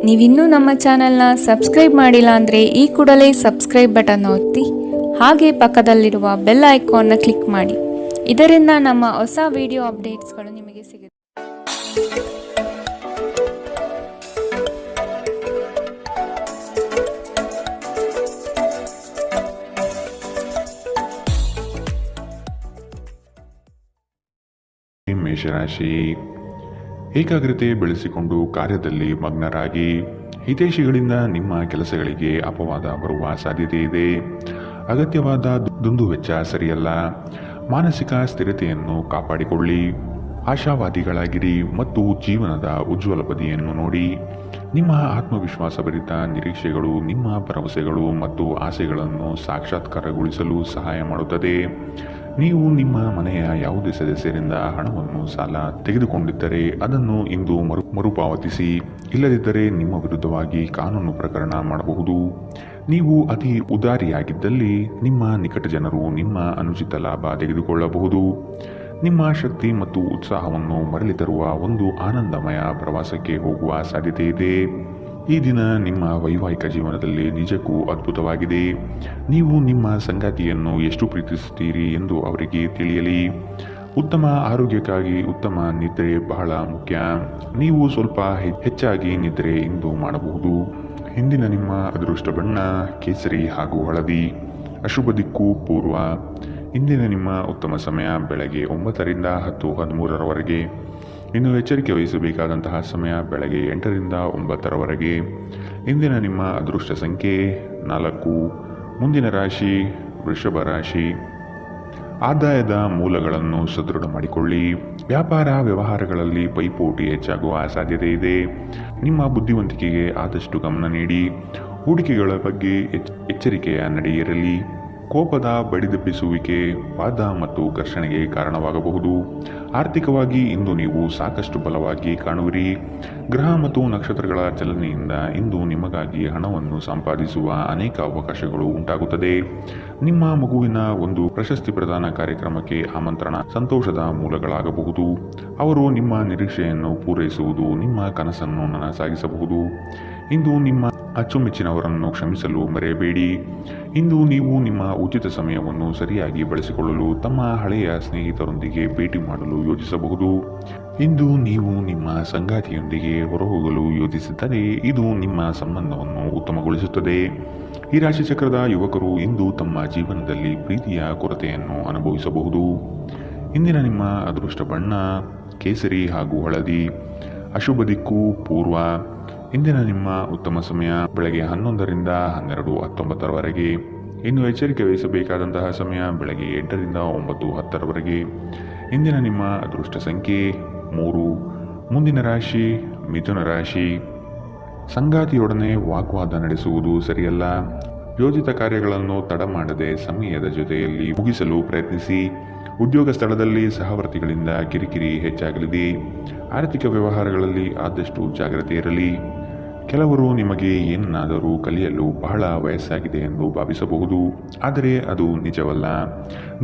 ನೀವಿನ್ನೂ ನಮ್ಮ ಚಾನೆಲ್ನ ಸಬ್ಸ್ಕ್ರೈಬ್ ಮಾಡಿಲ್ಲ ಅಂದರೆ ಈ ಕೂಡಲೇ ಸಬ್ಸ್ಕ್ರೈಬ್ ಬಟನ್ ಒತ್ತಿ ಹಾಗೆ ಪಕ್ಕದಲ್ಲಿರುವ ಬೆಲ್ ಐಕಾನ್ನ ಕ್ಲಿಕ್ ಮಾಡಿ. ಇದರಿಂದ ನಮ್ಮ ಹೊಸ ವಿಡಿಯೋ ಅಪ್ಡೇಟ್ಸ್ಗಳು ನಿಮಗೆ ಸಿಗುತ್ತೆ. ಮೇಷರಾಶಿ, ಏಕಾಗ್ರತೆ ಬೆಳೆಸಿಕೊಂಡು ಕಾರ್ಯದಲ್ಲಿ ಮಗ್ನರಾಗಿ. ಹಿತೈಷಿಗಳಿಂದ ನಿಮ್ಮ ಕೆಲಸಗಳಿಗೆ ಅಪವಾದ ಬರುವ ಸಾಧ್ಯತೆ ಇದೆ. ಅಗತ್ಯವಾದ ದುಂದುವೆಚ್ಚ ಸರಿಯಲ್ಲ. ಮಾನಸಿಕ ಸ್ಥಿರತೆಯನ್ನು ಕಾಪಾಡಿಕೊಳ್ಳಿ. ಆಶಾವಾದಿಗಳಾಗಿರಿ ಮತ್ತು ಜೀವನದ ಉಜ್ವಲ ಬದಿಯನ್ನು ನೋಡಿ. ನಿಮ್ಮ ಆತ್ಮವಿಶ್ವಾಸಭರಿತ ನಿರೀಕ್ಷೆಗಳು ನಿಮ್ಮ ಭರವಸೆಗಳು ಮತ್ತು ಆಸೆಗಳನ್ನು ಸಾಕ್ಷಾತ್ಕಾರಗೊಳಿಸಲು ಸಹಾಯ ಮಾಡುತ್ತದೆ. ನೀವು ನಿಮ್ಮ ಮನೆಯ ಯಾವುದೇ ಸದಸ್ಯರಿಂದ ಹಣವನ್ನು ಸಾಲ ತೆಗೆದುಕೊಂಡಿದ್ದರೆ ಅದನ್ನು ಇಂದು ಮರುಪಾವತಿಸಿ. ಇಲ್ಲದಿದ್ದರೆ ನಿಮ್ಮ ವಿರುದ್ಧವಾಗಿ ಕಾನೂನು ಪ್ರಕರಣ ಮಾಡಬಹುದು. ನೀವು ಅತಿ ಉದಾರಿಯಾಗಿದ್ದಲ್ಲಿ ನಿಮ್ಮ ನಿಕಟ ಜನರು ನಿಮ್ಮ ಅನುಚಿತ ಲಾಭ ತೆಗೆದುಕೊಳ್ಳಬಹುದು. ನಿಮ್ಮ ಶಕ್ತಿ ಮತ್ತು ಉತ್ಸಾಹವನ್ನು ಮರಳಿ ತರುವ ಒಂದು ಆನಂದಮಯ ಪ್ರವಾಸಕ್ಕೆ ಹೋಗುವ ಸಾಧ್ಯತೆ ಇದೆ. ಈ ದಿನ ನಿಮ್ಮ ವೈವಾಹಿಕ ಜೀವನದಲ್ಲಿ ನಿಜಕ್ಕೂ ಅದ್ಭುತವಾಗಿದೆ. ನೀವು ನಿಮ್ಮ ಸಂಗಾತಿಯನ್ನು ಎಷ್ಟು ಪ್ರೀತಿಸುತ್ತೀರಿ ಎಂದು ಅವರಿಗೆ ತಿಳಿಯಲಿ. ಉತ್ತಮ ಆರೋಗ್ಯಕ್ಕಾಗಿ ಉತ್ತಮ ನಿದ್ರೆ ಬಹಳ ಮುಖ್ಯ. ನೀವು ಸ್ವಲ್ಪ ಹೆಚ್ಚಾಗಿ ನಿದ್ರೆ ಇಂದು ಮಾಡಬಹುದು. ಇಂದಿನ ನಿಮ್ಮ ಅದೃಷ್ಟ ಬಣ್ಣ ಕೇಸರಿ ಹಾಗೂ ಹಳದಿ. ಅಶುಭ ದಿಕ್ಕು ಪೂರ್ವ. ಇಂದಿನ ನಿಮ್ಮ ಉತ್ತಮ ಸಮಯ ಬೆಳಗ್ಗೆ 9ರಿಂದ 10:13ರವರೆಗೆ. ಇನ್ನು ಎಚ್ಚರಿಕೆ ವಹಿಸಬೇಕಾದಂತಹ ಸಮಯ ಬೆಳಗ್ಗೆ 8ರಿಂದ 9ರವರೆಗೆ. ಇಂದಿನ ನಿಮ್ಮ ಅದೃಷ್ಟ ಸಂಖ್ಯೆ 4. ಮುಂದಿನ ರಾಶಿ ವೃಷಭ ರಾಶಿ. ಆದಾಯದ ಮೂಲಗಳನ್ನು ಸದೃಢ ಮಾಡಿಕೊಳ್ಳಿ. ವ್ಯಾಪಾರ ವ್ಯವಹಾರಗಳಲ್ಲಿ ಪೈಪೋಟಿ ಹೆಚ್ಚಾಗುವ ಸಾಧ್ಯತೆ ಇದೆ. ನಿಮ್ಮ ಬುದ್ಧಿವಂತಿಕೆಗೆ ಆದಷ್ಟು ಗಮನ ನೀಡಿ. ಹೂಡಿಕೆಗಳ ಬಗ್ಗೆ ಎಚ್ಚರಿಕೆಯ ನಡೆ ಇರಲಿ. ಕೋಪದ ಬಡಿದೆಬ್ಬಿಸುವಿಕೆ ವಾದ ಮತ್ತು ಘರ್ಷಣೆಗೆ ಕಾರಣವಾಗಬಹುದು. ಆರ್ಥಿಕವಾಗಿ ಇಂದು ನೀವು ಸಾಕಷ್ಟು ಬಲವಾಗಿ ಕಾಣುವಿರಿ. ಗ್ರಹ ಮತ್ತು ನಕ್ಷತ್ರಗಳ ಚಲನೆಯಿಂದ ಇಂದು ನಿಮಗಾಗಿ ಹಣವನ್ನು ಸಂಪಾದಿಸುವ ಅನೇಕ ಅವಕಾಶಗಳು ಉಂಟಾಗುತ್ತದೆ. ನಿಮ್ಮ ಮಗುವಿನ ಒಂದು ಪ್ರಶಸ್ತಿ ಪ್ರದಾನ ಕಾರ್ಯಕ್ರಮಕ್ಕೆ ಆಮಂತ್ರಣ ಸಂತೋಷದ ಮೂಲಗಳಾಗಬಹುದು. ಅವರು ನಿಮ್ಮ ನಿರೀಕ್ಷೆಯನ್ನು ಪೂರೈಸುವುದು ನಿಮ್ಮ ಕನಸನ್ನು ನನಸಾಗಿಸಬಹುದು. ಇಂದು ನಿಮ್ಮ ಅಚ್ಚುಮೆಚ್ಚಿನವರನ್ನು ಕ್ಷಮಿಸಲು ಮರೆಯಬೇಡಿ. ಇಂದು ನೀವು ನಿಮ್ಮ ಉಚಿತ ಸಮಯವನ್ನು ಸರಿಯಾಗಿ ಬಳಸಿಕೊಳ್ಳಲು ತಮ್ಮ ಹಳೆಯ ಸ್ನೇಹಿತರೊಂದಿಗೆ ಭೇಟಿ ಮಾಡಲು ಯೋಚಿಸಬಹುದು. ಇಂದು ನೀವು ನಿಮ್ಮ ಸಂಗಾತಿಯೊಂದಿಗೆ ಹೊರಹೋಗಲು ಯೋಚಿಸಿದ್ದರೆ ಇದು ನಿಮ್ಮ ಸಂಬಂಧವನ್ನು ಉತ್ತಮಗೊಳಿಸುತ್ತದೆ. ಈ ರಾಶಿಚಕ್ರದ ಯುವಕರು ಇಂದು ತಮ್ಮ ಜೀವನದಲ್ಲಿ ಪ್ರೀತಿಯ ಕೊರತೆಯನ್ನು ಅನುಭವಿಸಬಹುದು. ಇಂದಿನ ನಿಮ್ಮ ಅದೃಷ್ಟ ಬಣ್ಣ ಕೇಸರಿ ಹಾಗೂ ಹಳದಿ. ಅಶುಭ ದಿಕ್ಕು ಪೂರ್ವ. ಇಂದಿನ ನಿಮ್ಮ ಉತ್ತಮ ಸಮಯ ಬೆಳಗ್ಗೆ 11ರಿಂದ 12:19ರವರೆಗೆ. ಇನ್ನು ಎಚ್ಚರಿಕೆ ವಹಿಸಬೇಕಾದಂತಹ ಸಮಯ ಬೆಳಗ್ಗೆ 8ರಿಂದ 9:10ರವರೆಗೆ. ಇಂದಿನ ನಿಮ್ಮ ಅದೃಷ್ಟ ಸಂಖ್ಯೆ 3. ಮುಂದಿನ ರಾಶಿ ಮಿಥುನ ರಾಶಿ. ಸಂಗಾತಿಯೊಡನೆ ವಾಗ್ವಾದ ನಡೆಸುವುದು ಸರಿಯಲ್ಲ. ಯೋಜಿತ ಕಾರ್ಯಗಳನ್ನು ತಡ ಮಾಡದೆ ಸಮಯದ ಜೊತೆಯಲ್ಲಿ ಮುಗಿಸಲು ಪ್ರಯತ್ನಿಸಿ. ಉದ್ಯೋಗ ಸ್ಥಳದಲ್ಲಿ ಸಹವರ್ತಿಗಳಿಂದ ಕಿರಿಕಿರಿ ಹೆಚ್ಚಾಗಲಿದೆ. ಆರ್ಥಿಕ ವ್ಯವಹಾರಗಳಲ್ಲಿ ಆದಷ್ಟು ಜಾಗ್ರತೆ ಇರಲಿ. ಕೆಲವರು ನಿಮಗೆ ಏನನ್ನಾದರೂ ಕಲಿಯಲು ಬಹಳ ವಯಸ್ಸಾಗಿದೆ ಎಂದು ಭಾವಿಸಬಹುದು, ಆದರೆ ಅದು ನಿಜವಲ್ಲ.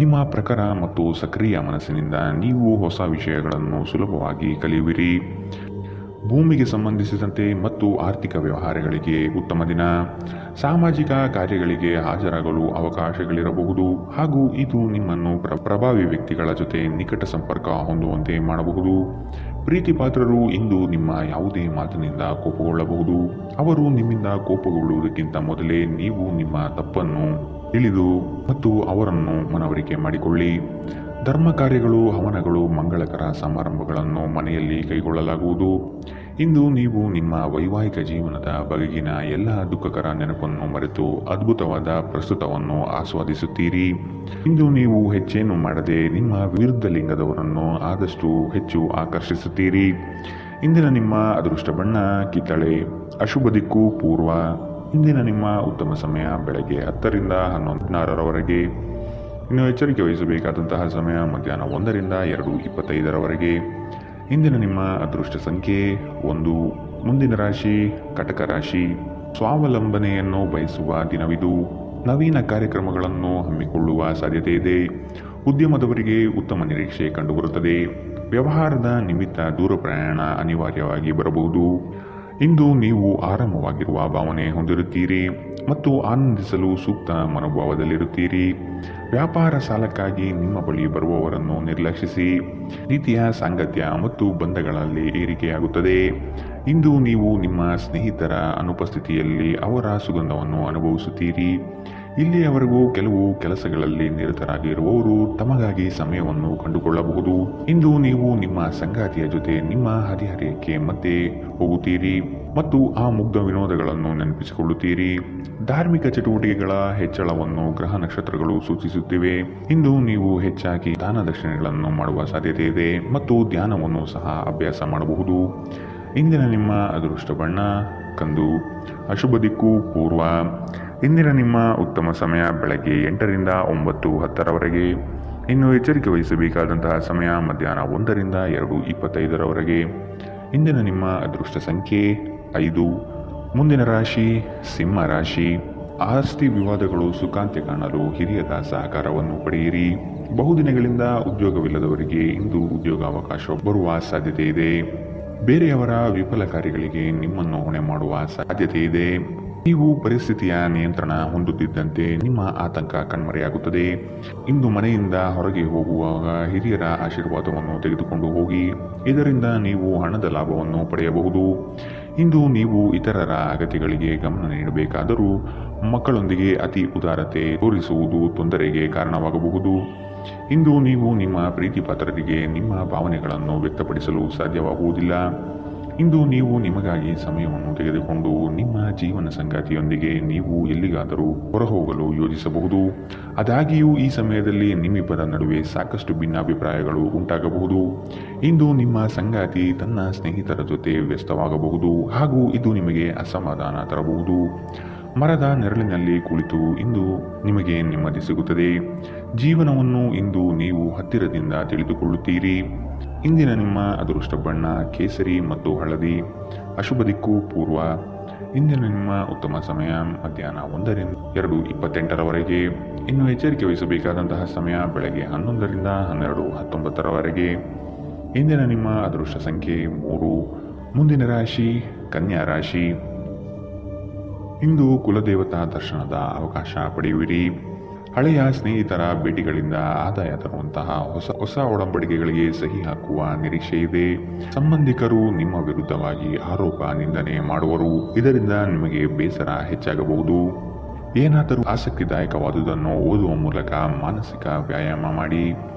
ನಿಮ್ಮ ಪ್ರಖರ ಮತ್ತು ಸಕ್ರಿಯ ಮನಸ್ಸಿನಿಂದ ನೀವು ಹೊಸ ವಿಷಯಗಳನ್ನು ಸುಲಭವಾಗಿ ಕಲಿಯುವಿರಿ. ಭೂಮಿಗೆ ಸಂಬಂಧಿಸಿದಂತೆ ಮತ್ತು ಆರ್ಥಿಕ ವ್ಯವಹಾರಗಳಿಗೆ ಉತ್ತಮ ದಿನ. ಸಾಮಾಜಿಕ ಕಾರ್ಯಗಳಿಗೆ ಹಾಜರಾಗಲು ಅವಕಾಶಗಳಿರಬಹುದು ಹಾಗೂ ಇದು ನಿಮ್ಮನ್ನು ಪ್ರಭಾವಿ ವ್ಯಕ್ತಿಗಳ ಜೊತೆ ನಿಕಟ ಸಂಪರ್ಕ ಹೊಂದುವಂತೆ ಮಾಡಬಹುದು. ಪ್ರೀತಿ ಪಾತ್ರರು ಇಂದು ನಿಮ್ಮ ಯಾವುದೇ ಮಾತಿನಿಂದ ಕೋಪಗೊಳ್ಳಬಹುದು. ಅವರು ನಿಮ್ಮಿಂದ ಕೋಪಗೊಳ್ಳುವುದಕ್ಕಿಂತ ಮೊದಲೇ ನೀವು ನಿಮ್ಮ ತಪ್ಪನ್ನು ತಿಳಿದು ಮತ್ತು ಅವರನ್ನು ಮನವರಿಕೆ ಮಾಡಿಕೊಳ್ಳಿ. ಧರ್ಮ ಕಾರ್ಯಗಳು ಹವನಗಳು ಮಂಗಳಕರ ಸಮಾರಂಭಗಳನ್ನು ಮನೆಯಲ್ಲಿ ಕೈಗೊಳ್ಳಲಾಗುವುದು. ಇಂದು ನೀವು ನಿಮ್ಮ ವೈವಾಹಿಕ ಜೀವನದ ಬಗೆಗಿನ ಎಲ್ಲ ದುಃಖಕರ ನೆನಪನ್ನು ಮರೆತು ಅದ್ಭುತವಾದ ಪ್ರಸ್ತುತವನ್ನು ಆಸ್ವಾದಿಸುತ್ತೀರಿ. ಇಂದು ನೀವು ಹೆಚ್ಚೇನು ಮಾಡದೆ ನಿಮ್ಮ ವಿರುದ್ಧ ಲಿಂಗದವರನ್ನು ಆದಷ್ಟು ಹೆಚ್ಚು ಆಕರ್ಷಿಸುತ್ತೀರಿ. ಇಂದಿನ ನಿಮ್ಮ ಅದೃಷ್ಟ ಬಣ್ಣ ಕಿತ್ತಳೆ. ಅಶುಭ ದಿಕ್ಕು ಪೂರ್ವ. ಇಂದಿನ ನಿಮ್ಮ ಉತ್ತಮ ಸಮಯ ಬೆಳಗ್ಗೆ 10ರಿಂದ 11:16ರವರೆಗೆ. ಇನ್ನು ಎಚ್ಚರಿಕೆ ವಹಿಸಬೇಕಾದಂತಹ ಸಮಯ ಮಧ್ಯಾಹ್ನ 1ರಿಂದ 2:25ರವರೆಗೆ. ಇಂದಿನ ನಿಮ್ಮ ಅದೃಷ್ಟ ಸಂಖ್ಯೆ 1. ಮುಂದಿನ ರಾಶಿ ಕಟಕ ರಾಶಿ. ಸ್ವಾವಲಂಬನೆಯನ್ನು ಬಯಸುವ ದಿನವಿದು. ನವೀನ ಕಾರ್ಯಕ್ರಮಗಳನ್ನು ಹಮ್ಮಿಕೊಳ್ಳುವ ಸಾಧ್ಯತೆ ಇದೆ. ಉದ್ಯಮದವರಿಗೆ ಉತ್ತಮ ನಿರೀಕ್ಷೆ ಕಂಡುಬರುತ್ತದೆ. ವ್ಯವಹಾರದ ನಿಮಿತ್ತ ದೂರ ಪ್ರಯಾಣ ಅನಿವಾರ್ಯವಾಗಿ ಬರಬಹುದು. ಇಂದು ನೀವು ಆರಾಮವಾಗಿರುವ ಭಾವನೆ ಹೊಂದಿರುತ್ತೀರಿ ಮತ್ತು ಆನಂದಿಸಲು ಸೂಕ್ತ ಮನೋಭಾವದಲ್ಲಿರುತ್ತೀರಿ. ವ್ಯಾಪಾರ ಸಾಲಕ್ಕಾಗಿ ನಿಮ್ಮ ಬಳಿ ಬರುವವರನ್ನು ನಿರ್ಲಕ್ಷಿಸಿ. ರೀತಿಯ ಸಾಂಗತ್ಯ ಮತ್ತು ಬಂಧಗಳಲ್ಲಿ ಏರಿಕೆಯಾಗುತ್ತದೆ. ಇಂದು ನೀವು ನಿಮ್ಮ ಸ್ನೇಹಿತರ ಅನುಪಸ್ಥಿತಿಯಲ್ಲಿ ಅವರ ಸುಗಂಧವನ್ನು ಅನುಭವಿಸುತ್ತೀರಿ. ಇಲ್ಲಿಯವರೆಗೂ ಕೆಲವು ಕೆಲಸಗಳಲ್ಲಿ ನಿರತರಾಗಿರುವವರು ತಮಗಾಗಿ ಸಮಯವನ್ನು ಕಂಡುಕೊಳ್ಳಬಹುದು. ಇಂದು ನೀವು ನಿಮ್ಮ ಸಂಗಾತಿಯ ಜೊತೆ ನಿಮ್ಮ ಹದಿಹರೆಯಕ್ಕೆ ಮತ್ತೆ ಹೋಗುತ್ತೀರಿ ಮತ್ತು ಆ ಮುಗ್ಧ ವಿನೋದಗಳನ್ನು ನೆನಪಿಸಿಕೊಳ್ಳುತ್ತೀರಿ. ಧಾರ್ಮಿಕ ಚಟುವಟಿಕೆಗಳ ಹೆಚ್ಚಳವನ್ನು ಗ್ರಹ ನಕ್ಷತ್ರಗಳು ಸೂಚಿಸುತ್ತಿವೆ. ಇಂದು ನೀವು ಹೆಚ್ಚಾಗಿ ದಾನ ದಕ್ಷಿಣೆಗಳನ್ನು ಮಾಡುವ ಸಾಧ್ಯತೆ ಇದೆ ಮತ್ತು ಧ್ಯಾನವನ್ನು ಸಹ ಅಭ್ಯಾಸ ಮಾಡಬಹುದು. ಇಂದಿನ ನಿಮ್ಮ ಅದೃಷ್ಟ ಬಣ್ಣ ಕಂದು. ಅಶುಭ ದಿಕ್ಕು ಪೂರ್ವ. ಇಂದಿನ ನಿಮ್ಮ ಉತ್ತಮ ಸಮಯ ಬೆಳಗ್ಗೆ 8 ರಿಂದ 9:10ರವರೆಗೆ. ಇನ್ನು ಎಚ್ಚರಿಕೆ ವಹಿಸಬೇಕಾದಂತಹ ಸಮಯ ಮಧ್ಯಾಹ್ನ 1 ರಿಂದ 2:25ರವರೆಗೆ. ಇಂದಿನ ನಿಮ್ಮ ಅದೃಷ್ಟ ಸಂಖ್ಯೆ 5. ಮುಂದಿನ ರಾಶಿ ಸಿಂಹ ರಾಶಿ. ಆಸ್ತಿ ವಿವಾದಗಳು ಸುಖಾಂತ್ಯ ಕಾಣಲು ಹಿರಿಯರ ಸಹಕಾರವನ್ನು ಪಡೆಯಿರಿ. ಬಹುದಿನಗಳಿಂದ ಉದ್ಯೋಗವಿಲ್ಲದವರಿಗೆ ಇಂದು ಉದ್ಯೋಗಾವಕಾಶ ಬರುವ ಸಾಧ್ಯತೆ ಇದೆ. ಬೇರೆಯವರ ವಿಫಲ ಕಾರ್ಯಗಳಿಗೆ ನಿಮ್ಮನ್ನು ಹೊಣೆ ಮಾಡುವ ಸಾಧ್ಯತೆ ಇದೆ. ನೀವು ಪರಿಸ್ಥಿತಿಯ ನಿಯಂತ್ರಣ ಹೊಂದುತ್ತಿದ್ದಂತೆ ನಿಮ್ಮ ಆತಂಕ ಕಣ್ಮರೆಯಾಗುತ್ತದೆ. ಇಂದು ಮನೆಯಿಂದ ಹೊರಗೆ ಹೋಗುವಾಗ ಹಿರಿಯರ ಆಶೀರ್ವಾದವನ್ನು ತೆಗೆದುಕೊಂಡು ಹೋಗಿ. ಇದರಿಂದ ನೀವು ಹಣದ ಲಾಭವನ್ನು ಪಡೆಯಬಹುದು. ಇಂದು ನೀವು ಇತರರ ಅಗತ್ಯಗಳಿಗೆ ಗಮನ ನೀಡಬೇಕಾದರೂ ಮಕ್ಕಳೊಂದಿಗೆ ಅತಿ ಉದಾರತೆ ತೋರಿಸುವುದು ತೊಂದರೆಗೆ ಕಾರಣವಾಗಬಹುದು. ಇಂದು ನೀವು ನಿಮ್ಮ ಪ್ರೀತಿ ಪಾತ್ರರಿಗೆ ನಿಮ್ಮ ಭಾವನೆಗಳನ್ನು ವ್ಯಕ್ತಪಡಿಸಲು ಸಾಧ್ಯವಾಗುವುದಿಲ್ಲ. ಇಂದು ನೀವು ನಿಮಗಾಗಿ ಸಮಯವನ್ನು ತೆಗೆದುಕೊಂಡು ನಿಮ್ಮ ಜೀವನ ಸಂಗಾತಿಯೊಂದಿಗೆ ನೀವು ಎಲ್ಲಿಗಾದರೂ ಹೊರಹೋಗಲು ಯೋಜಿಸಬಹುದು. ಆದಾಗ್ಯೂ ಈ ಸಮಯದಲ್ಲಿ ನಿಮ್ಮಿಬ್ಬರ ನಡುವೆ ಸಾಕಷ್ಟು ಭಿನ್ನಾಭಿಪ್ರಾಯಗಳು ಉಂಟಾಗಬಹುದು. ಇಂದು ನಿಮ್ಮ ಸಂಗಾತಿ ತನ್ನ ಸ್ನೇಹಿತರ ಜೊತೆ ವ್ಯಸ್ತವಾಗಬಹುದು ಹಾಗೂ ಇದು ನಿಮಗೆ ಅಸಮಾಧಾನ ತರಬಹುದು. ಮರದ ನೆರಳಿನಲ್ಲಿ ಕುಳಿತು ಇಂದು ನಿಮಗೆ ನೆಮ್ಮದಿ ಸಿಗುತ್ತದೆ. ಜೀವನವನ್ನು ಇಂದು ನೀವು ಹತ್ತಿರದಿಂದ ತಿಳಿದುಕೊಳ್ಳುತ್ತೀರಿ. ಇಂದಿನ ನಿಮ್ಮ ಅದೃಷ್ಟ ಬಣ್ಣ ಕೇಸರಿ ಮತ್ತು ಹಳದಿ. ಅಶುಭ ದಿಕ್ಕು ಪೂರ್ವ. ಇಂದಿನ ನಿಮ್ಮ ಉತ್ತಮ ಸಮಯ ಮಧ್ಯಾಹ್ನ 1 ರಿಂದ 2:28ರವರೆಗೆ. ಇನ್ನು ಎಚ್ಚರಿಕೆ ವಹಿಸಬೇಕಾದಂತಹ ಸಮಯ ಬೆಳಗ್ಗೆ 11 ರಿಂದ 12:19ರವರೆಗೆ. ಇಂದಿನ ನಿಮ್ಮ ಅದೃಷ್ಟ ಸಂಖ್ಯೆ 3. ಮುಂದಿನ ರಾಶಿ ಕನ್ಯಾ ರಾಶಿ. ಇಂದು ಕುಲದೇವತಾ ದರ್ಶನದ ಅವಕಾಶ ಪಡೆಯುವಿರಿ. ಹಳೆಯ ಸ್ನೇಹಿತರ ಭೇಟಿಗಳಿಂದ ಆದಾಯ ತರುವಂತಹ ಹೊಸ ಒಡಂಬಡಿಕೆಗಳಿಗೆ ಸಹಿ ಹಾಕುವ ನಿರೀಕ್ಷೆ ಇದೆ. ಸಂಬಂಧಿಕರು ನಿಮ್ಮ ವಿರುದ್ಧವಾಗಿ ಆರೋಪ ನಿಂದನೆ ಮಾಡುವರು. ಇದರಿಂದ ನಿಮಗೆ ಬೇಸರ ಹೆಚ್ಚಾಗಬಹುದು. ಏನಾದರೂ ಆಸಕ್ತಿದಾಯಕವಾದುದನ್ನು ಓದುವ ಮೂಲಕ ಮಾನಸಿಕ ವ್ಯಾಯಾಮ ಮಾಡಿ.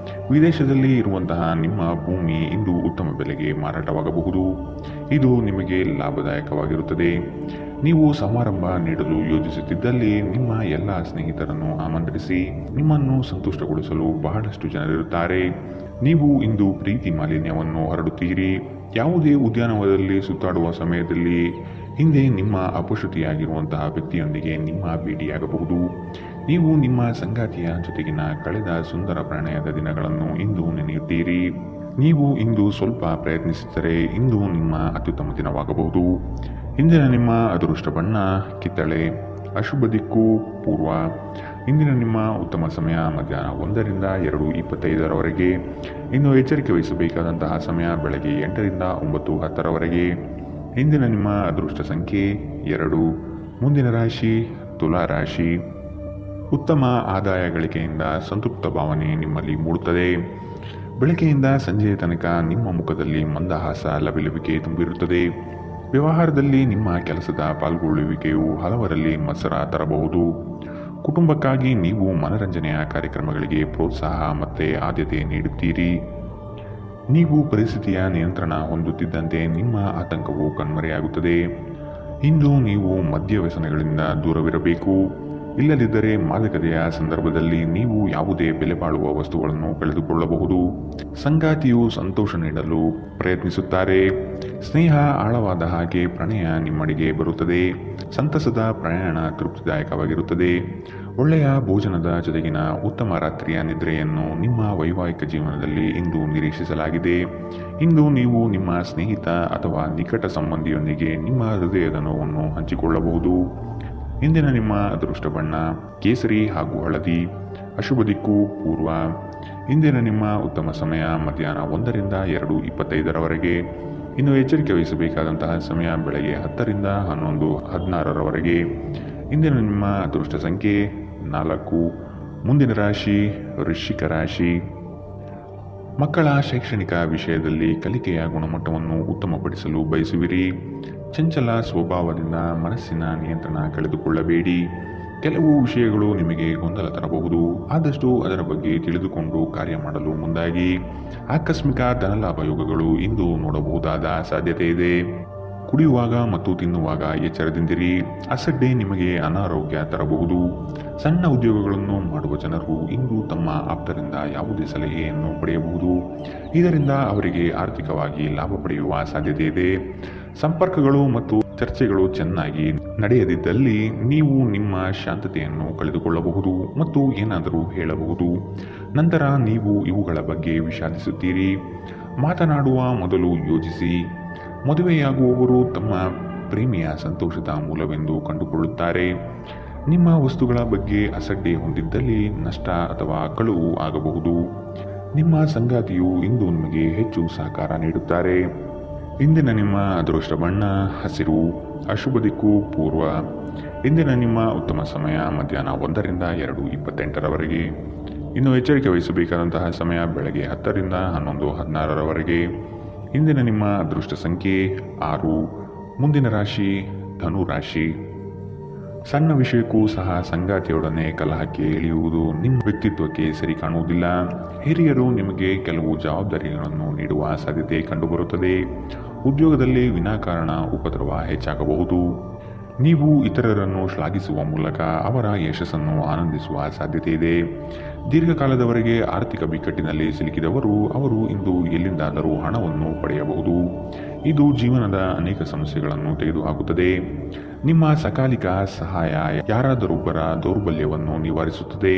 ವಿದೇಶದಲ್ಲಿ ಇರುವಂತಹ ನಿಮ್ಮ ಭೂಮಿ ಇಂದು ಉತ್ತಮ ಬೆಲೆಗೆ ಮಾರಾಟವಾಗಬಹುದು. ಇದು ನಿಮಗೆ ಲಾಭದಾಯಕವಾಗಿರುತ್ತದೆ. ನೀವು ಸಮಾರಂಭ ನೀಡಲು ಯೋಜಿಸುತ್ತಿದ್ದಲ್ಲಿ ನಿಮ್ಮ ಎಲ್ಲ ಸ್ನೇಹಿತರನ್ನು ಆಮಂತ್ರಿಸಿ. ನಿಮ್ಮನ್ನು ಸಂತುಷ್ಟಗೊಳಿಸಲು ಬಹಳಷ್ಟು ಜನರಿರುತ್ತಾರೆ. ನೀವು ಇಂದು ಪ್ರೀತಿ ಮಾಲಿನ್ಯವನ್ನು ಹರಡುತ್ತೀರಿ. ಯಾವುದೇ ಉದ್ಯಾನವನದಲ್ಲಿ ಸುತ್ತಾಡುವ ಸಮಯದಲ್ಲಿ ಹಿಂದೆ ನಿಮ್ಮ ಅಪಶ್ರುತಿಯಾಗಿರುವಂತಹ ವ್ಯಕ್ತಿಯೊಂದಿಗೆ ನಿಮ್ಮ ಭೇಟಿಯಾಗಬಹುದು. ನೀವು ನಿಮ್ಮ ಸಂಗಾತಿಯ ಜೊತೆಗಿನ ಕಳೆದ ಸುಂದರ ಪ್ರಣಯದ ದಿನಗಳನ್ನು ಇಂದು ನೆನೆಯುತ್ತೀರಿ. ನೀವು ಇಂದು ಸ್ವಲ್ಪ ಪ್ರಯತ್ನಿಸಿದರೆ ಇಂದು ನಿಮ್ಮ ಅತ್ಯುತ್ತಮ ದಿನವಾಗಬಹುದು. ಇಂದಿನ ನಿಮ್ಮ ಅದೃಷ್ಟ ಬಣ್ಣ ಕಿತ್ತಳೆ. ಅಶುಭ ದಿಕ್ಕು ಪೂರ್ವ. ಇಂದಿನ ನಿಮ್ಮ ಉತ್ತಮ ಸಮಯ ಮಧ್ಯಾಹ್ನ 1 ರಿಂದ 2:25ರವರೆಗೆ. ಇನ್ನು ಎಚ್ಚರಿಕೆ ವಹಿಸಬೇಕಾದಂತಹ ಸಮಯ ಬೆಳಗ್ಗೆ 8 ರಿಂದ 9:10ರವರೆಗೆ. ಇಂದಿನ ನಿಮ್ಮ ಅದೃಷ್ಟ ಸಂಖ್ಯೆ 2. ಮುಂದಿನ ರಾಶಿ ತುಲಾ ರಾಶಿ. ಉತ್ತಮ ಆದಾಯ ಗಳಿಕೆಯಿಂದ ಸಂತೃಪ್ತ ಭಾವನೆ ನಿಮ್ಮಲ್ಲಿ ಮೂಡುತ್ತದೆ. ಬೆಳಗ್ಗೆಯಿಂದ ಸಂಜೆಯ ತನಕ ನಿಮ್ಮ ಮುಖದಲ್ಲಿ ಮಂದಹಾಸ ಲವಿಲವಿಕೆ ತುಂಬಿರುತ್ತದೆ. ವ್ಯವಹಾರದಲ್ಲಿ ನಿಮ್ಮ ಕೆಲಸದ ಪಾಲ್ಗೊಳ್ಳುವಿಕೆಯು ಹಲವರಲ್ಲಿ ಮತ್ಸರ ತರಬಹುದು. ಕುಟುಂಬಕ್ಕಾಗಿ ನೀವು ಮನರಂಜನೆಯ ಕಾರ್ಯಕ್ರಮಗಳಿಗೆ ಪ್ರೋತ್ಸಾಹ ಮತ್ತು ಆದ್ಯತೆ ನೀಡುತ್ತೀರಿ. ನೀವು ಪರಿಸ್ಥಿತಿಯ ನಿಯಂತ್ರಣ ಹೊಂದುತ್ತಿದ್ದಂತೆ ನಿಮ್ಮ ಆತಂಕವು ಕಣ್ಮರೆಯಾಗುತ್ತದೆ. ಇಂದು ನೀವು ಮದ್ಯ ವ್ಯಸನಗಳಿಂದ ದೂರವಿರಬೇಕು. ಇಲ್ಲದಿದ್ದರೆ ಮಾದಕತೆಯ ಸಂದರ್ಭದಲ್ಲಿ ನೀವು ಯಾವುದೇ ಬೆಲೆ ಬಾಳುವ ವಸ್ತುಗಳನ್ನು ಕಳೆದುಕೊಳ್ಳಬಹುದು. ಸಂಗಾತಿಯು ಸಂತೋಷ ನೀಡಲು ಪ್ರಯತ್ನಿಸುತ್ತಾರೆ. ಸ್ನೇಹ ಆಳವಾದ ಹಾಗೆ ಪ್ರಣಯ ನಿಮ್ಮಡಿಗೆ ಬರುತ್ತದೆ. ಸಂತಸದ ಪ್ರಯಾಣ ತೃಪ್ತಿದಾಯಕವಾಗಿರುತ್ತದೆ. ಒಳ್ಳೆಯ ಭೋಜನದ ಜೊತೆಗಿನ ಉತ್ತಮ ರಾತ್ರಿಯ ನಿದ್ರೆಯನ್ನು ನಿಮ್ಮ ವೈವಾಹಿಕ ಜೀವನದಲ್ಲಿ ಇಂದು ನಿರೀಕ್ಷಿಸಲಾಗಿದೆ. ಇಂದು ನೀವು ನಿಮ್ಮ ಸ್ನೇಹಿತ ಅಥವಾ ನಿಕಟ ಸಂಬಂಧಿಯೊಂದಿಗೆ ನಿಮ್ಮ ಹೃದಯದ ನೋವನ್ನು ಹಂಚಿಕೊಳ್ಳಬಹುದು. ಇಂದಿನ ನಿಮ್ಮ ಅದೃಷ್ಟ ಬಣ್ಣ ಕೇಸರಿ ಹಾಗೂ ಹಳದಿ. ಅಶುಭ ದಿಕ್ಕು ಪೂರ್ವ. ಇಂದಿನ ನಿಮ್ಮ ಉತ್ತಮ ಸಮಯ ಮಧ್ಯಾಹ್ನ 1 ರಿಂದ 2:25ರವರೆಗೆ. ಇನ್ನು ಎಚ್ಚರಿಕೆ ವಹಿಸಬೇಕಾದಂತಹ ಸಮಯ ಬೆಳಗ್ಗೆ 10 ರಿಂದ 11, 16ರವರೆಗೆ. ಇಂದಿನ ನಿಮ್ಮ ಅದೃಷ್ಟ ಸಂಖ್ಯೆ 4. ಮುಂದಿನ ರಾಶಿ ವೃಶ್ಚಿಕ ರಾಶಿ. ಮಕ್ಕಳ ಶೈಕ್ಷಣಿಕ ವಿಷಯದಲ್ಲಿ ಕಲಿಕೆಯ ಗುಣಮಟ್ಟವನ್ನು ಉತ್ತಮಪಡಿಸಲು ಬಯಸುವಿರಿ. ಚಂಚಲ ಸ್ವಭಾವದಿಂದ ಮನಸ್ಸಿನ ನಿಯಂತ್ರಣ ಕಳೆದುಕೊಳ್ಳಬೇಡಿ. ಕೆಲವು ವಿಷಯಗಳು ನಿಮಗೆ ಗೊಂದಲ ತರಬಹುದು. ಆದಷ್ಟು ಅದರ ಬಗ್ಗೆ ತಿಳಿದುಕೊಂಡು ಕಾರ್ಯ ಮಾಡಲು ಮುಂದಾಗಿ. ಆಕಸ್ಮಿಕ ಧನಲಾಭ ಯೋಗಗಳು ಇಂದು ನೋಡಬಹುದಾದ ಸಾಧ್ಯತೆ ಇದೆ. ಕುಡಿಯುವಾಗ ಮತ್ತು ತಿನ್ನುವಾಗ ಎಚ್ಚರದಿಂದಿರಿ. ಅಸಡ್ಡೆ ನಿಮಗೆ ಅನಾರೋಗ್ಯ ತರಬಹುದು. ಸಣ್ಣ ಉದ್ಯೋಗಗಳನ್ನು ಮಾಡುವ ಜನರು ಇಂದು ತಮ್ಮ ಆಪ್ತರಿಂದ ಯಾವುದೇ ಸಲಹೆಯನ್ನು ಪಡೆಯಬಹುದು. ಇದರಿಂದ ಅವರಿಗೆ ಆರ್ಥಿಕವಾಗಿ ಲಾಭ ಪಡೆಯುವ ಸಾಧ್ಯತೆ ಇದೆ. ಸಂಪರ್ಕಗಳು ಮತ್ತು ಚರ್ಚೆಗಳು ಚೆನ್ನಾಗಿ ನಡೆಯದಿದ್ದಲ್ಲಿ ನೀವು ನಿಮ್ಮ ಶಾಂತತೆಯನ್ನು ಕಳೆದುಕೊಳ್ಳಬಹುದು ಮತ್ತು ಏನಾದರೂ ಹೇಳಬಹುದು. ನಂತರ ನೀವು ಇವುಗಳ ಬಗ್ಗೆ ವಿಷಾದಿಸುತ್ತೀರಿ. ಮಾತನಾಡುವ ಮೊದಲು ಯೋಚಿಸಿ. ಮದುವೆಯಾಗುವವರು ತಮ್ಮ ಪ್ರೇಮಿಯ ಸಂತೋಷದ ಮೂಲವೆಂದು ಕಂಡುಕೊಳ್ಳುತ್ತಾರೆ. ನಿಮ್ಮ ವಸ್ತುಗಳ ಬಗ್ಗೆ ಅಸಡ್ಡೆ ಹೊಂದಿದ್ದಲ್ಲಿ ನಷ್ಟ ಅಥವಾ ಕಳುವು ಆಗಬಹುದು. ನಿಮ್ಮ ಸಂಗಾತಿಯು ಇಂದು ನಿಮಗೆ ಹೆಚ್ಚು ಸಹಕಾರ ನೀಡುತ್ತಾರೆ. ಇಂದಿನ ನಿಮ್ಮ ಅದೃಷ್ಟ ಬಣ್ಣ ಹಸಿರು. ಅಶುಭ ದಿಕ್ಕು ಪೂರ್ವ. ಇಂದಿನ ನಿಮ್ಮ ಉತ್ತಮ ಸಮಯ ಮಧ್ಯಾಹ್ನ 1 ರಿಂದ 2:28ರವರೆಗೆ. ಇನ್ನು ಎಚ್ಚರಿಕೆ ವಹಿಸಬೇಕಾದಂತಹ ಸಮಯ ಬೆಳಗ್ಗೆ 10 ರಿಂದ 11, 16ರವರೆಗೆ. ಇಂದಿನ ನಿಮ್ಮ ಅದೃಷ್ಟ ಸಂಖ್ಯೆ 6. ಮುಂದಿನ ರಾಶಿ ಧನು ರಾಶಿ. ಸಣ್ಣ ವಿಷಯಕ್ಕೂ ಸಹ ಸಂಗಾತಿಯೊಡನೆ ಕಲಹಕ್ಕೆ ಇಳಿಯುವುದು ನಿಮ್ಮ ವ್ಯಕ್ತಿತ್ವಕ್ಕೆ ಸರಿ ಕಾಣುವುದಿಲ್ಲ. ಹಿರಿಯರು ನಿಮಗೆ ಕೆಲವು ಜವಾಬ್ದಾರಿಗಳನ್ನು ನೀಡುವ ಸಾಧ್ಯತೆ ಕಂಡುಬರುತ್ತದೆ. ಉದ್ಯೋಗದಲ್ಲಿ ವಿನಾಕಾರಣ ಉಪದ್ರವ ಹೆಚ್ಚಾಗಬಹುದು. ನೀವು ಇತರರನ್ನು ಶ್ಲಾಘಿಸುವ ಮೂಲಕ ಅವರ ಯಶಸ್ಸನ್ನು ಆನಂದಿಸುವ ಸಾಧ್ಯತೆ ಇದೆ. ದೀರ್ಘಕಾಲದವರೆಗೆ ಆರ್ಥಿಕ ಬಿಕ್ಕಟ್ಟಿನಲ್ಲಿ ಸಿಲುಕಿದವರು ಅವರು ಇಂದು ಎಲ್ಲಿಂದಾದರೂ ಹಣವನ್ನು ಪಡೆಯಬಹುದು. ಇದು ಜೀವನದ ಅನೇಕ ಸಮಸ್ಯೆಗಳನ್ನು ತೆಗೆದುಹಾಕುತ್ತದೆ. ನಿಮ್ಮ ಸಕಾಲಿಕ ಸಹಾಯ ಯಾರಾದರೊಬ್ಬರ ದೌರ್ಬಲ್ಯವನ್ನು ನಿವಾರಿಸುತ್ತದೆ.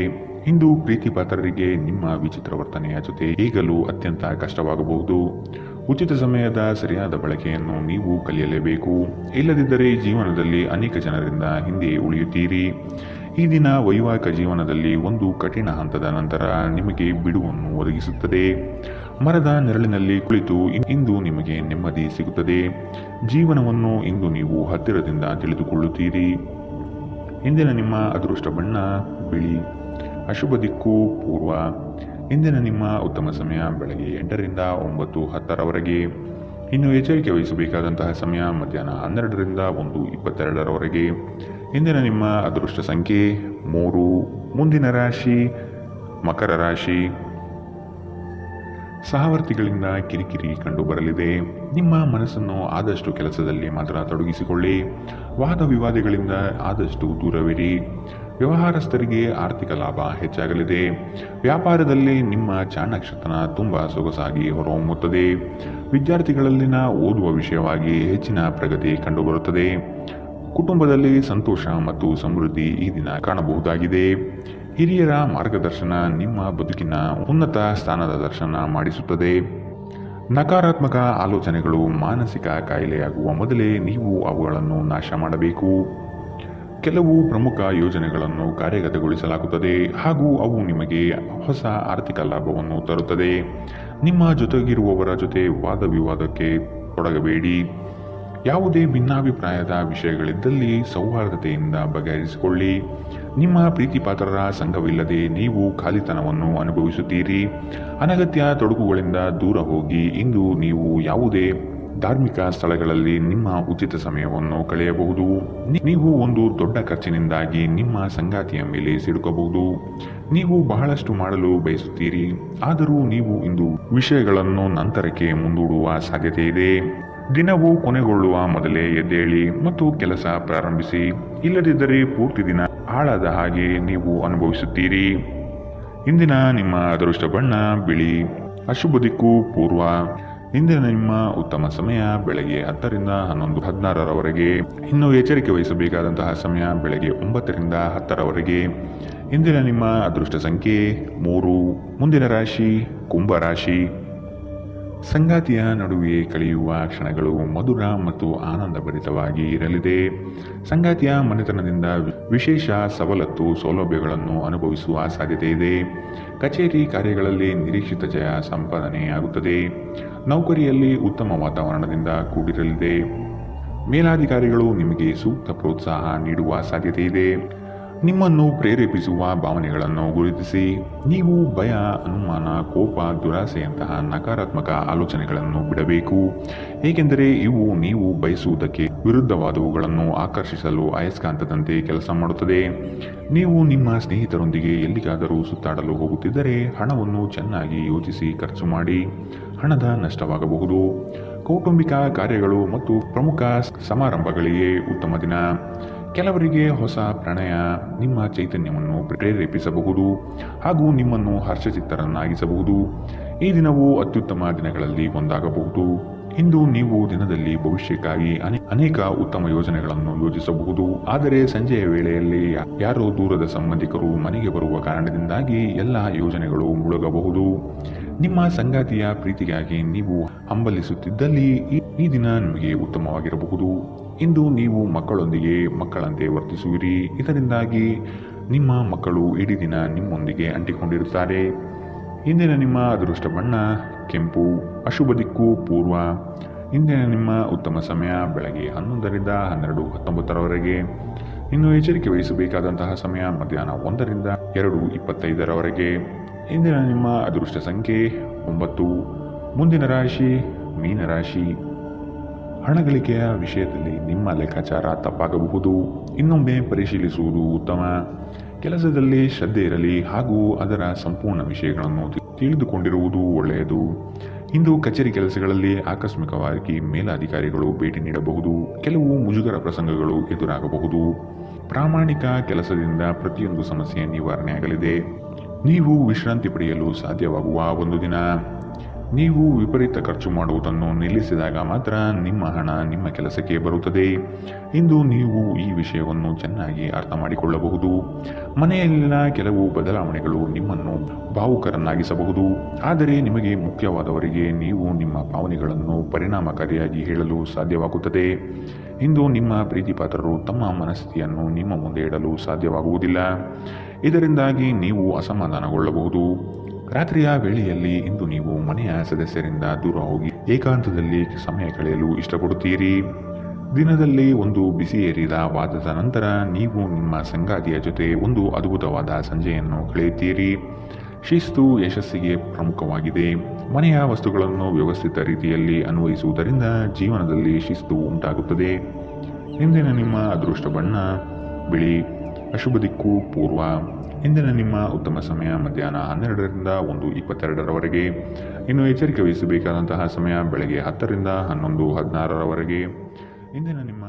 ಇಂದು ಪ್ರೀತಿಪಾತ್ರರಿಗೆ ನಿಮ್ಮ ವಿಚಿತ್ರ ವರ್ತನೆಯ ಜೊತೆ ಈಗಲೂ ಅತ್ಯಂತ ಕಷ್ಟವಾಗಬಹುದು. ಉಚಿತ ಸಮಯದ ಸರಿಯಾದ ಬಳಕೆಯನ್ನು ನೀವು ಕಲಿಯಲೇಬೇಕು. ಇಲ್ಲದಿದ್ದರೆ ಜೀವನದಲ್ಲಿ ಅನೇಕ ಜನರಿಂದ ಹಿಂದೆ ಉಳಿಯುತ್ತೀರಿ. ಈ ದಿನ ವೈವಾಹಿಕ ಜೀವನದಲ್ಲಿ ಒಂದು ಕಠಿಣ ಹಂತದ ನಂತರ ನಿಮಗೆ ಬಿಡುವನ್ನು ಒದಗಿಸುತ್ತದೆ. ಮರದ ನೆರಳಿನಲ್ಲಿ ಕುಳಿತು ಇಂದು ನಿಮಗೆ ನೆಮ್ಮದಿ ಸಿಗುತ್ತದೆ. ಜೀವನವನ್ನು ಇಂದು ನೀವು ಹತ್ತಿರದಿಂದ ತಿಳಿದುಕೊಳ್ಳುತ್ತೀರಿ. ಇಂದಿನ ನಿಮ್ಮ ಅದೃಷ್ಟ ಬಣ್ಣ ಬಿಳಿ. ಅಶುಭ ದಿಕ್ಕು ಪೂರ್ವ. ಇಂದಿನ ನಿಮ್ಮ ಉತ್ತಮ ಸಮಯ ಬೆಳಗ್ಗೆ 8 ರಿಂದ 9, 10ರವರೆಗೆ. ಇನ್ನು ಎಚ್ಚರಿಕೆ ವಹಿಸಬೇಕಾದಂತಹ ಸಮಯ ಮಧ್ಯಾಹ್ನ 12 ರಿಂದ 1:22ರವರೆಗೆ. ಇಂದಿನ ನಿಮ್ಮ ಅದೃಷ್ಟ ಸಂಖ್ಯೆ 3. ಮುಂದಿನ ರಾಶಿ ಮಕರ ರಾಶಿ. ಸಹವರ್ತಿಗಳಿಂದ ಕಿರಿಕಿರಿ ಕಂಡುಬರಲಿದೆ. ನಿಮ್ಮ ಮನಸ್ಸನ್ನು ಆದಷ್ಟು ಕೆಲಸದಲ್ಲಿ ಮಾತ್ರ ತೊಡಗಿಸಿಕೊಳ್ಳಿ. ವಾದ ವಿವಾದಗಳಿಂದ ಆದಷ್ಟು ದೂರವಿರಿ. ವ್ಯವಹಾರಸ್ಥರಿಗೆ ಆರ್ಥಿಕ ಲಾಭ ಹೆಚ್ಚಾಗಲಿದೆ. ವ್ಯಾಪಾರದಲ್ಲಿ ನಿಮ್ಮ ಚಾಣಾಕ್ಷತನ ತುಂಬ ಸೊಗಸಾಗಿ ಹೊರಹೊಮ್ಮುತ್ತದೆ. ವಿದ್ಯಾರ್ಥಿಗಳಲ್ಲಿನ ಓದುವ ವಿಷಯವಾಗಿ ಹೆಚ್ಚಿನ ಪ್ರಗತಿ ಕಂಡುಬರುತ್ತದೆ. ಕುಟುಂಬದಲ್ಲಿ ಸಂತೋಷ ಮತ್ತು ಸಮೃದ್ಧಿ ಈ ದಿನ ಕಾಣಬಹುದಾಗಿದೆ. ಹಿರಿಯರ ಮಾರ್ಗದರ್ಶನ ನಿಮ್ಮ ಬದುಕಿನ ಉನ್ನತ ಸ್ಥಾನದ ದರ್ಶನ ಮಾಡಿಸುತ್ತದೆ. ನಕಾರಾತ್ಮಕ ಆಲೋಚನೆಗಳು ಮಾನಸಿಕ ಕಾಯಿಲೆಯಾಗುವ ಮೊದಲೇ ನೀವು ಅವುಗಳನ್ನು ನಾಶ ಮಾಡಬೇಕು. ಕೆಲವು ಪ್ರಮುಖ ಯೋಜನೆಗಳನ್ನು ಕಾರ್ಯಗತಗೊಳಿಸಲಾಗುತ್ತದೆ ಹಾಗೂ ಅವು ನಿಮಗೆ ಹೊಸ ಆರ್ಥಿಕ ಲಾಭವನ್ನು ತರುತ್ತದೆ. ನಿಮ್ಮ ಜೊತೆಗಿರುವವರ ಜೊತೆ ವಾದ ವಿವಾದಕ್ಕೆ ತೊಡಗಬೇಡಿ. ಯಾವುದೇ ಭಿನ್ನಾಭಿಪ್ರಾಯದ ವಿಷಯಗಳಿದ್ದಲ್ಲಿ ಸೌಹಾರ್ದತೆಯಿಂದ ಬಗೆಹರಿಸಿಕೊಳ್ಳಿ. ನಿಮ್ಮ ಪ್ರೀತಿಪಾತ್ರರ ಸಂಘವಿಲ್ಲದೆ ನೀವು ಖಾಲಿತನವನ್ನು ಅನುಭವಿಸುತ್ತೀರಿ. ಅನಗತ್ಯ ತೊಡಕುಗಳಿಂದ ದೂರ ಹೋಗಿ ಇಂದು ನೀವು ಯಾವುದೇ ಧಾರ್ಮಿಕ ಸ್ಥಳಗಳಲ್ಲಿ ನಿಮ್ಮ ಉಚಿತ ಸಮಯವನ್ನು ಕಳೆಯಬಹುದು. ನೀವು ಒಂದು ದೊಡ್ಡ ಖರ್ಚಿನಿಂದಾಗಿ ನಿಮ್ಮ ಸಂಗಾತಿಯ ಮೇಲೆ ಸಿಲುಕಬಹುದು. ನೀವು ಬಹಳಷ್ಟು ಮಾಡಲು ಬಯಸುತ್ತೀರಿ, ಆದರೂ ನೀವು ಇಂದು ವಿಷಯಗಳನ್ನು ನಂತರಕ್ಕೆ ಮುಂದೂಡುವ ಸಾಧ್ಯತೆ ಇದೆ. ದಿನವು ಕೊನೆಗೊಳ್ಳುವ ಮೊದಲೇ ಎದ್ದೇಳಿ ಮತ್ತು ಕೆಲಸ ಪ್ರಾರಂಭಿಸಿ. ಇಲ್ಲದಿದ್ದರೆ ಪೂರ್ತಿ ದಿನ ಹಾಳಾದ ಹಾಗೆ ನೀವು ಅನುಭವಿಸುತ್ತೀರಿ. ಇಂದಿನ ನಿಮ್ಮ ಅದೃಷ್ಟ ಬಣ್ಣ ಬಿಳಿ. ಅಶುಭ ದಿಕ್ಕು ಪೂರ್ವ. ಇಂದಿನ ನಿಮ್ಮ ಉತ್ತಮ ಸಮಯ ಬೆಳಗ್ಗೆ 10 ರಿಂದ 11, 16ರವರೆಗೆ. ಇನ್ನು ಎಚ್ಚರಿಕೆ ವಹಿಸಬೇಕಾದಂತಹ ಸಮಯ ಬೆಳಗ್ಗೆ 9 ರಿಂದ 10ರವರೆಗೆ. ಇಂದಿನ ನಿಮ್ಮ ಅದೃಷ್ಟ ಸಂಖ್ಯೆ 3. ಮುಂದಿನ ರಾಶಿ ಕುಂಭ ರಾಶಿ. ಸಂಗಾತಿಯ ನಡುವೆ ಕಳೆಯುವ ಕ್ಷಣಗಳು ಮಧುರ ಮತ್ತು ಆನಂದಭರಿತವಾಗಿ ಇರಲಿದೆ. ಸಂಗಾತಿಯ ಮನೆತನದಿಂದ ವಿಶೇಷ ಸವಲತ್ತು ಸೌಲಭ್ಯಗಳನ್ನು ಅನುಭವಿಸುವ ಸಾಧ್ಯತೆ ಇದೆ. ಕಚೇರಿ ಕಾರ್ಯಗಳಲ್ಲಿ ನಿರೀಕ್ಷಿತ ಜಯ ಸಂಪಾದನೆಯಾಗುತ್ತದೆ. ನೌಕರಿಯಲ್ಲಿ ಉತ್ತಮ ವಾತಾವರಣದಿಂದ ಕೂಡಿರಲಿದೆ. ಮೇಲಾಧಿಕಾರಿಗಳು ನಿಮಗೆ ಸೂಕ್ತ ಪ್ರೋತ್ಸಾಹ ನೀಡುವ ಸಾಧ್ಯತೆ ಇದೆ. ನಿಮ್ಮನ್ನು ಪ್ರೇರೇಪಿಸುವ ಭಾವನೆಗಳನ್ನು ಗುರುತಿಸಿ ನೀವು ಭಯ, ಅನುಮಾನ, ಕೋಪ, ದುರಾಸೆಯಂತಹ ನಕಾರಾತ್ಮಕ ಆಲೋಚನೆಗಳನ್ನು ಬಿಡಬೇಕು. ಏಕೆಂದರೆ ಇವು ನೀವು ಬಯಸುವುದಕ್ಕೆ ವಿರುದ್ಧವಾದವುಗಳನ್ನು ಆಕರ್ಷಿಸಲು ಅಯಸ್ಕಾಂತದಂತೆ ಕೆಲಸ ಮಾಡುತ್ತದೆ. ನೀವು ನಿಮ್ಮ ಸ್ನೇಹಿತರೊಂದಿಗೆ ಎಲ್ಲಿಗಾದರೂ ಸುತ್ತಾಡಲು ಹೋಗುತ್ತಿದ್ದರೆ ಹಣವನ್ನು ಚೆನ್ನಾಗಿ ಯೋಚಿಸಿ ಖರ್ಚು ಮಾಡಿ. ಹಣದ ನಷ್ಟವಾಗಬಹುದು. ಕೌಟುಂಬಿಕ ಕಾರ್ಯಗಳು ಮತ್ತು ಪ್ರಮುಖ ಸಮಾರಂಭಗಳಿಗೆ ಉತ್ತಮ ದಿನ. ಕೆಲವರಿಗೆ ಹೊಸ ಪ್ರಣಯ ನಿಮ್ಮ ಚೈತನ್ಯವನ್ನು ಪ್ರೇರೇಪಿಸಬಹುದು ಹಾಗೂ ನಿಮ್ಮನ್ನು ಹರ್ಷಚಿತ್ತರನ್ನಾಗಿಸಬಹುದು. ಈ ದಿನವು ಅತ್ಯುತ್ತಮ ದಿನಗಳಲ್ಲಿ ಒಂದಾಗಬಹುದು. ಇಂದು ನೀವು ದಿನದಲ್ಲಿ ಭವಿಷ್ಯಕ್ಕಾಗಿ ಅನೇಕ ಉತ್ತಮ ಯೋಜನೆಗಳನ್ನು ಯೋಜಿಸಬಹುದು. ಆದರೆ ಸಂಜೆಯ ವೇಳೆಯಲ್ಲಿ ಯಾರೋ ದೂರದ ಸಂಬಂಧಿಕರು ಮನೆಗೆ ಬರುವ ಕಾರಣದಿಂದಾಗಿ ಎಲ್ಲ ಯೋಜನೆಗಳು ಮುಳುಗಬಹುದು. ನಿಮ್ಮ ಸಂಗಾತಿಯ ಪ್ರೀತಿಗಾಗಿ ನೀವು ಹಂಬಲಿಸುತ್ತಿದ್ದಲ್ಲಿ ಈ ದಿನ ನಿಮಗೆ ಉತ್ತಮವಾಗಿರಬಹುದು. ಇಂದು ನೀವು ಮಕ್ಕಳೊಂದಿಗೆ ಮಕ್ಕಳಂತೆ ವರ್ತಿಸುವಿರಿ. ಇದರಿಂದಾಗಿ ನಿಮ್ಮ ಮಕ್ಕಳು ಇಡೀ ದಿನ ನಿಮ್ಮೊಂದಿಗೆ ಅಂಟಿಕೊಂಡಿರುತ್ತಾರೆ. ಇಂದಿನ ನಿಮ್ಮ ಅದೃಷ್ಟ ಬಣ್ಣ ಕೆಂಪು. ಅಶುಭ ದಿಕ್ಕು ಪೂರ್ವ. ಇಂದಿನ ನಿಮ್ಮ ಉತ್ತಮ ಸಮಯ ಬೆಳಗ್ಗೆ 11ರಿಂದ 12:19 ಇನ್ನು ಎಚ್ಚರಿಕೆ ವಹಿಸಬೇಕಾದಂತಹ ಸಮಯ ಮಧ್ಯಾಹ್ನ 1ರಿಂದ 2:25 ಇಂದಿನ ನಿಮ್ಮ ಅದೃಷ್ಟ ಸಂಖ್ಯೆ 9. ಮುಂದಿನ ರಾಶಿ ಮೀನರಾಶಿ. ಹಣಗಳಿಕೆಯ ವಿಷಯದಲ್ಲಿ ನಿಮ್ಮ ಲೆಕ್ಕಾಚಾರ ತಪ್ಪಾಗಬಹುದು. ಇನ್ನೊಮ್ಮೆ ಪರಿಶೀಲಿಸುವುದು ಉತ್ತಮ. ಕೆಲಸದಲ್ಲಿ ಶ್ರದ್ಧೆ ಇರಲಿ ಹಾಗೂ ಅದರ ಸಂಪೂರ್ಣ ವಿಷಯಗಳನ್ನು ತಿಳಿದುಕೊಂಡಿರುವುದು ಒಳ್ಳೆಯದು. ಇಂದು ಕಚೇರಿ ಕೆಲಸಗಳಲ್ಲಿ ಆಕಸ್ಮಿಕವಾಗಿ ಮೇಲಾಧಿಕಾರಿಗಳು ಭೇಟಿ ನೀಡಬಹುದು. ಕೆಲವು ಮುಜುಗರ ಪ್ರಸಂಗಗಳು ಎದುರಾಗಬಹುದು. ಪ್ರಾಮಾಣಿಕ ಕೆಲಸದಿಂದ ಪ್ರತಿಯೊಂದು ಸಮಸ್ಯೆ ನಿವಾರಣೆಯಾಗಲಿದೆ. ನೀವು ವಿಶ್ರಾಂತಿ ಪಡೆಯಲು ಸಾಧ್ಯವಾಗುವ ಒಂದು ದಿನ. ನೀವು ವಿಪರೀತ ಖರ್ಚು ಮಾಡುವುದನ್ನು ನಿಲ್ಲಿಸಿದಾಗ ಮಾತ್ರ ನಿಮ್ಮ ಹಣ ನಿಮ್ಮ ಕೆಲಸಕ್ಕೆ ಬರುತ್ತದೆ. ಇಂದು ನೀವು ಈ ವಿಷಯವನ್ನು ಚೆನ್ನಾಗಿ ಅರ್ಥ ಮಾಡಿಕೊಳ್ಳಬಹುದು. ಮನೆಯಲ್ಲಿನ ಕೆಲವು ಬದಲಾವಣೆಗಳು ನಿಮ್ಮನ್ನು ಭಾವುಕರನ್ನಾಗಿಸಬಹುದು. ಆದರೆ ನಿಮಗೆ ಮುಖ್ಯವಾದವರಿಗೆ ನೀವು ನಿಮ್ಮ ಭಾವನೆಗಳನ್ನು ಪರಿಣಾಮಕಾರಿಯಾಗಿ ಹೇಳಲು ಸಾಧ್ಯವಾಗುತ್ತದೆ. ಇಂದು ನಿಮ್ಮ ಪ್ರೀತಿಪಾತ್ರರು ತಮ್ಮ ಮನಸ್ಥಿತಿಯನ್ನು ನಿಮ್ಮ ಮುಂದೆ ಇಡಲು ಸಾಧ್ಯವಾಗುವುದಿಲ್ಲ. ಇದರಿಂದಾಗಿ ನೀವು ಅಸಮಾಧಾನಗೊಳ್ಳಬಹುದು. ರಾತ್ರಿಯ ವೇಳೆಯಲ್ಲಿ ಇಂದು ನೀವು ಮನೆಯ ಸದಸ್ಯರಿಂದ ದೂರ ಹೋಗಿ ಏಕಾಂತದಲ್ಲಿ ಸಮಯ ಕಳೆಯಲು ಇಷ್ಟಪಡುತ್ತೀರಿ. ದಿನದಲ್ಲಿ ಒಂದು ಬಿಸಿ ಏರಿದ ವಾದದ ನಂತರ ನೀವು ನಿಮ್ಮ ಸಂಗಾತಿಯ ಜೊತೆ ಒಂದು ಅದ್ಭುತವಾದ ಸಂಜೆಯನ್ನು ಕಳೆಯುತ್ತೀರಿ. ಶಿಸ್ತು ಯಶಸ್ಸಿಗೆ ಪ್ರಮುಖವಾಗಿದೆ. ಮನೆಯ ವಸ್ತುಗಳನ್ನು ವ್ಯವಸ್ಥಿತ ರೀತಿಯಲ್ಲಿ ಅನ್ವಯಿಸುವುದರಿಂದ ಜೀವನದಲ್ಲಿ ಶಿಸ್ತು ಉಂಟಾಗುತ್ತದೆ. ಇಂದಿನ ನಿಮ್ಮ ಅದೃಷ್ಟ ಬಣ್ಣ ಬಿಳಿ. ಅಶುಭ ದಿಕ್ಕು ಪೂರ್ವ. ಇಂದಿನ ನಿಮ್ಮ ಉತ್ತಮ ಸಮಯ ಮಧ್ಯಾಹ್ನ 12ರಿಂದ 1:22 ಇನ್ನು ಎಚ್ಚರಿಕೆ ವಹಿಸಬೇಕಾದಂತಹ ಸಮಯ ಬೆಳಗ್ಗೆ 10ರಿಂದ 11:16 ಇಂದಿನ ನಿಮ್ಮ